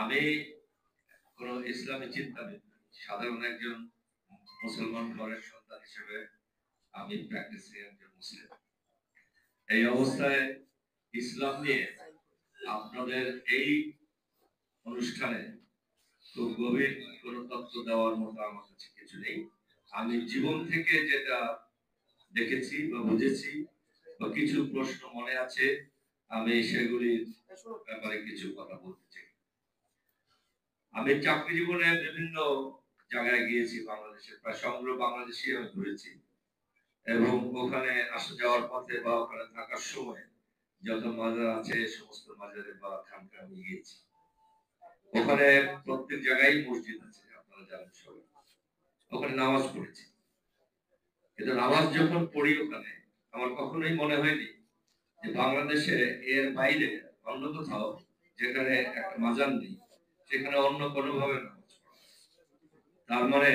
আমি কোন ইসলামী চিন্তাবিদ সাধারণ একজন মুসলমান ঘরের সন্তান হিসেবে আমি প্র্যাকটিসিং একজন মুসলিম। এই অবস্থায় ইসলাম নিয়ে আপনাদের এই অনুষ্ঠানে খুব গভীর কোন তথ্য দেওয়ার মতো আমার কাছে কিছু নেই। আমি জীবন থেকে যেটা দেখেছি বা বুঝেছি বা কিছু প্রশ্ন মনে আছে, আমি সেগুলির ব্যাপারে কিছু কথা বলতে চাই। আমি চাকরি জীবনে বিভিন্ন জায়গায় গিয়েছি, বাংলাদেশে প্রায় সমগ্র বাংলাদেশে আমি ঘুরেছি এবং ওখানে আসা যাওয়ার পথে বা ওখানে থাকার সময় যত মাজার আছে সমস্ত মাজারে বা খানকা আমি গিয়েছি। ওখানে প্রত্যেক জায়গায় মসজিদ আছে, আপনারা জানেন সবাই। ওখানে নামাজ পড়েছি, কিন্তু নামাজ যখন পড়ি ওখানে আমার কখনোই মনে হয়নি যে বাংলাদেশে এর বাইরে অন্য কোথাও যেখানে একটা মাজার নেই সেখানে অন্য কোনো ভাবে নামাজ পড়া। তার মানে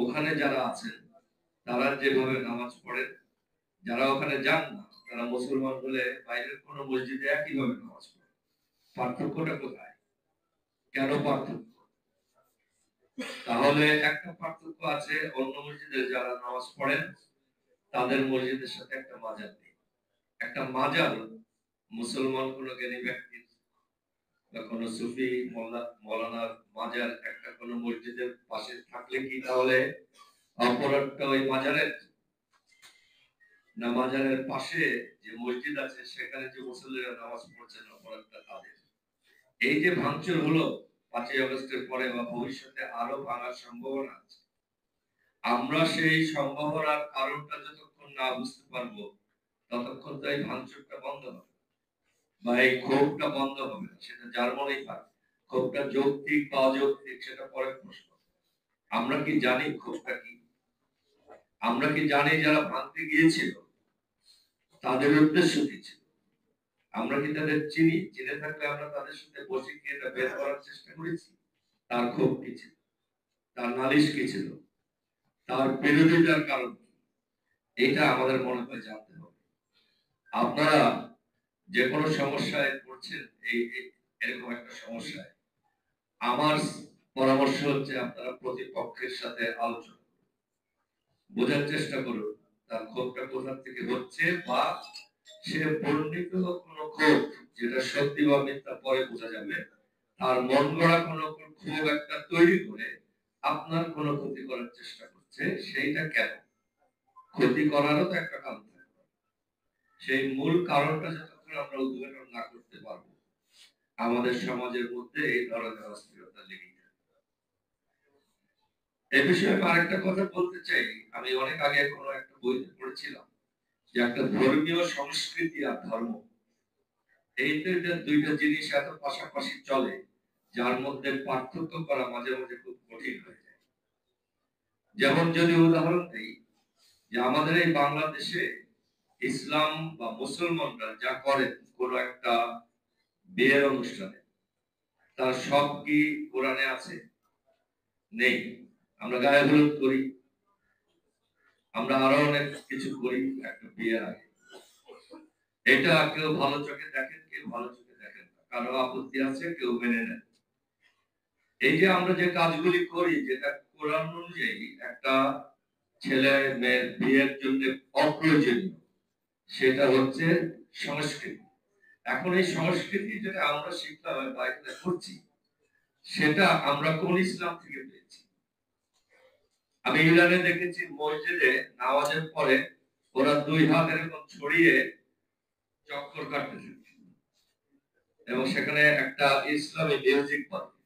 ওখানে যারা আছেন তারা যেভাবে নামাজ পড়েন, যারা ওখানে যান না তারা মুসলমান বলে বাইরের কোন মসজিদে একইভাবে নামাজ পড়ে। পার্থক্যটা কোথায়? কেন পার্থক্য? তাহলে একটা পার্থক্য আছে, অন্য মসজিদে যারা নামাজ পড়েন তাদের মসজিদের সাথে একটা মাজার নেই। একটা মাজার মুসলমান কোন জ্ঞানী ব্যক্তি বা কোন সুফি মৌলানার মাজার একটা কোন মসজিদের পাশে থাকলে কি তাহলে অপরাধটা ওই মাজারের না মাজারের পাশে যে মসজিদ আছে সেখানে যে মুসল্লিরা নামাজ পড়ছেন অপরাধটা তাদের? এই যে ভাঙচুর হলো 5ই আগস্টের পরে বা ভবিষ্যতে আরো ভাঙার সম্ভাবনা আছে, আমরা সেই সম্ভাবনার কারণটা যতক্ষণ না বুঝতে পারবো ততক্ষণ তো এই ভাঙচুরটা বন্ধ হবে বা এই ক্ষোভটা বন্ধ হবে না। সেটা যার মনেই থাক, ক্ষোভটা যৌক্তিক বা অযৌক্তিক সেটা পরের প্রশ্ন। আমরা কি জানি ক্ষোভটা কি? আমরা কি জানি যারা ভাঙতে গিয়েছিল তাদের উদ্দেশ্য কি ছিল? আমরা কি তাদের চিনি? চিনে থাকলে আমরা তাদের সাথে বসে কি এটা বের করার চেষ্টা করেছি? তার ক্ষোভ কি ছিল? তার নালিশ কি ছিল? তার বিরোধিতার কারণ কি? এটা আমাদের মনে হয় জানতে হবে। আপনারা যে কোনো সমস্যায় পড়ছেন, এরকম একটা সমস্যায় আমার পরামর্শ হচ্ছে আপনারা প্রতিপক্ষের সাথে আলোচনা বোঝার চেষ্টা করুন তার ক্ষোভটা কোথা থেকে হচ্ছে, বা সে বর্ণিত কোন ক্ষোভ যেটা সত্যি বা মিথ্যা পরে বোঝা যাবে, তার মন গড়া কোন ক্ষোভ একটা তৈরি করে আপনার কোন ক্ষতি করার চেষ্টা করছে। সেইটা কেন? ক্ষতি করারও তো একটা কারণ থাকে। সেই মূল কারণটা যতক্ষণ আমরা উদ্ঘাটন না করতে পারবো আমাদের সমাজের মধ্যে এই ধরনের অস্থিরতা লেগেই থাকে। এই বিষয়ে আমি আরেকটা কথা বলতে চাই। আমি অনেক আগে কোনো একটা বইতে পড়েছিলাম যে একটা ধর্মীয় সংস্কৃতি আর ধর্ম, এই দুইটা জিনিস এত পাশাপাশি চলে যার মধ্যে পার্থক্য করা মাঝে মাঝে খুব কঠিন হয়ে যায়। যেমন যদি উদাহরণ দিই, যে আমাদের এই বাংলাদেশে ইসলাম বা মুসলমানরা যা করেন কোন একটা বিয়ের অনুষ্ঠানে, তার সব কি কোরআনে আছে? নেই। আমরা গায়ে হলুদ করি, আমরা আরো অনেক কিছু করি একটা বিয়ের আগে। এটা কেউ ভালো চোখে দেখেন, কেউ ভালো চোখে দেখেন না, কারো আপত্তি আছে, কেউ মেনে নেন। এই যে আমরা যে কাজগুলি করি যেটা কোরআন অনুযায়ী একটা ছেলে মেয়ের বিয়ের জন্য অপ্রয়োজনীয়, সেটা হচ্ছে সংস্কৃতি। এখন এই সংস্কৃতি যেটা আমরা শিখলাম বা এটা করছি, সেটা আমরা কোন ইসলাম থেকে পেয়েছি? আমি ইরানে দেখেছি মসজিদে নামাজের পরে ওরা 2 হাত এরকম ছড়িয়ে চক্কর কাটতে থাকে এবং সেখানে একটা ইসলামী মিউজিক বাজে।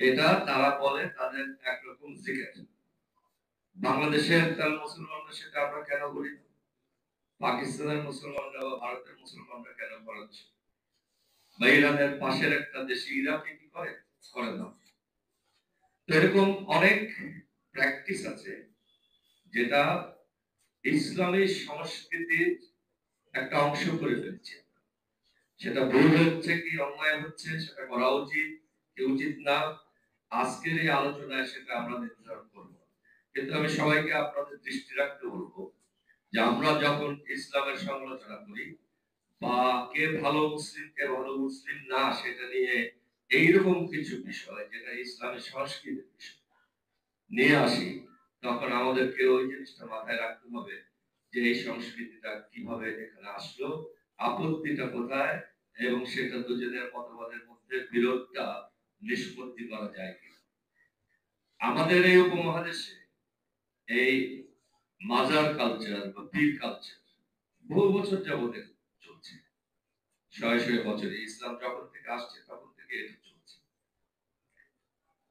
এটা তারা বলে তাদের একরকম জিকির। বাংলাদেশের তার মুসলমানরা সেটা আমরা কেন করি না? পাকিস্তানের মুসলমানরা বা ভারতের মুসলমানরা কেন করাচ্ছে? বা ইরানের পাশের একটা দেশে ইরাকে কি করে? করে না। তো এরকম অনেক প্র্যাকটিস আছে যেটা ইসলামী সংস্কৃতির একটা অংশ করে ফেলছে। সেটা ভুল হচ্ছে কি অন্যায় হচ্ছে সেটা করা উচিত কি উচিত না, আজকের এই আলোচনায় সেটা আমরা নির্ধারণ করব। কিন্তু আমি সবাইকে আপনাদের দৃষ্টি রাখতে বলবো যে আমরা যখন ইসলামের সমালোচনা করি বা কে ভালো মুসলিম কে ভালো মুসলিম না সেটা নিয়ে এইরকম কিছু বিষয় যেটা ইসলামের সংস্কৃতির বিষয় নিয়ে আসি, তখন আমাদেরকে ওই জিনিসটা মাথায় রাখতে হবে যে এই সংস্কৃতিটা কিভাবে এখানে আসলো, আপত্তিটা কোথায়, এবং সেটা দুজনের মতবাদের মধ্যে বিরোধটা নিষ্পত্তি করা যায় কিনা। আমাদের এই উপমহাদেশে এই মাজার কালচার বা পীর কালচার বহু বছর যাবত চলছে, শয়ে শয়ে বছরে ইসলাম যখন থেকে আসছে তখন থেকে এটা চলছে।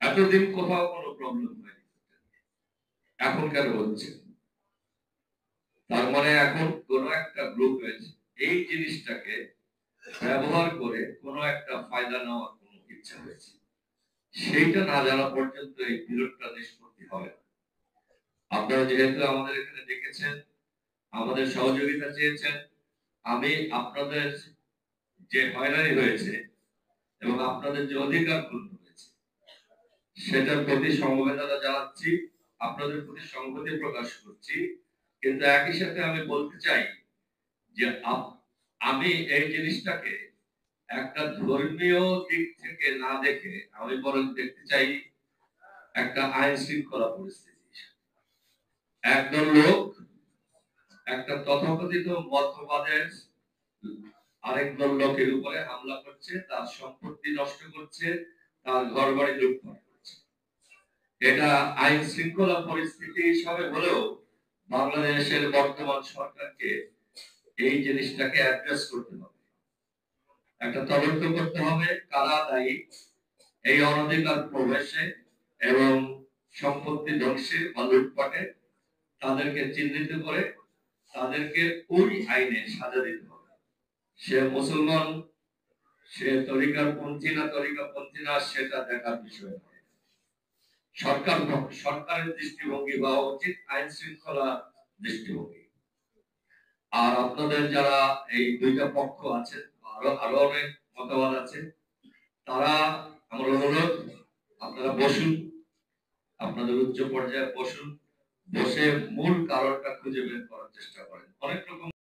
এতদিন কোথাও কোনো প্রবলেম হয়নি, এখন কেন হচ্ছে? তার মানে এখন কোন একটা গ্রুপের এই জিনিসটাকে ব্যবহার করে কোন একটা ফায়দা নেওয়ার কোন ইচ্ছা হয়েছে, সেইটা না জানা পর্যন্ত এই বিরোধটা নিষ্পত্তি হবে না। আপনারা যেহেতু আমাদের এখানে দেখেছেন, আমাদের সহযোগিতা চেয়েছেন, আমি আপনাদের যে হয়রানি হয়েছে এবং আপনাদের যে অধিকার ক্ষুণ্ণ হয়েছে সেটার প্রতি সমবেদনা জানাচ্ছি, আপনাদের প্রতি সংহতি প্রকাশ করছি। কিন্তু একই সাথে আমি বলতে চাই যে আমি এই জিনিসটাকে একটা ধর্মীয় দিক থেকে না দেখে আমি বরং দেখতে চাই একটা আইন শৃঙ্খলা পরিস্থিতি। একদল লোক একটা তথাকথিত মতবাদের আরেকদল লোকের উপরে হামলা করছে, তার সম্পত্তি নষ্ট করছে, তার ঘর বাড়ি লুটপাট করছে। এটা আইন শৃঙ্খলা পরিস্থিতি হিসাবে হলেও বাংলাদেশের বর্তমান সরকারকে এই জিনিসটাকে অ্যাড্রেস করতে হবে, একটা তদন্ত করতে হবে কারা দায়ী এই অনধিকার প্রবেশে এবং সম্পত্তি ধ্বংসে বা লুটপাটে। তাদেরকে চিহ্নিত করে তাদেরকে ওই আইনে সাজা দিতে হবে। সে মুসলমান, সে তরিকার পন্থী না তরিকা পন্থী না, সেটা দেখার বিষয় নয়। সরকারের দৃষ্টিভঙ্গি হওয়া উচিত আইন শৃঙ্খলা দৃষ্টিভঙ্গি। আর আপনাদের যারা এই দুইটা পক্ষ আছে, আরো অনেক মতবাদ আছে, তারা আমার অনুরোধ আপনারা বসুন, আপনাদের উচ্চ পর্যায়ে বসুন, বসে মূল কারণটা খুঁজে বের করার চেষ্টা করেন। অনেক রকম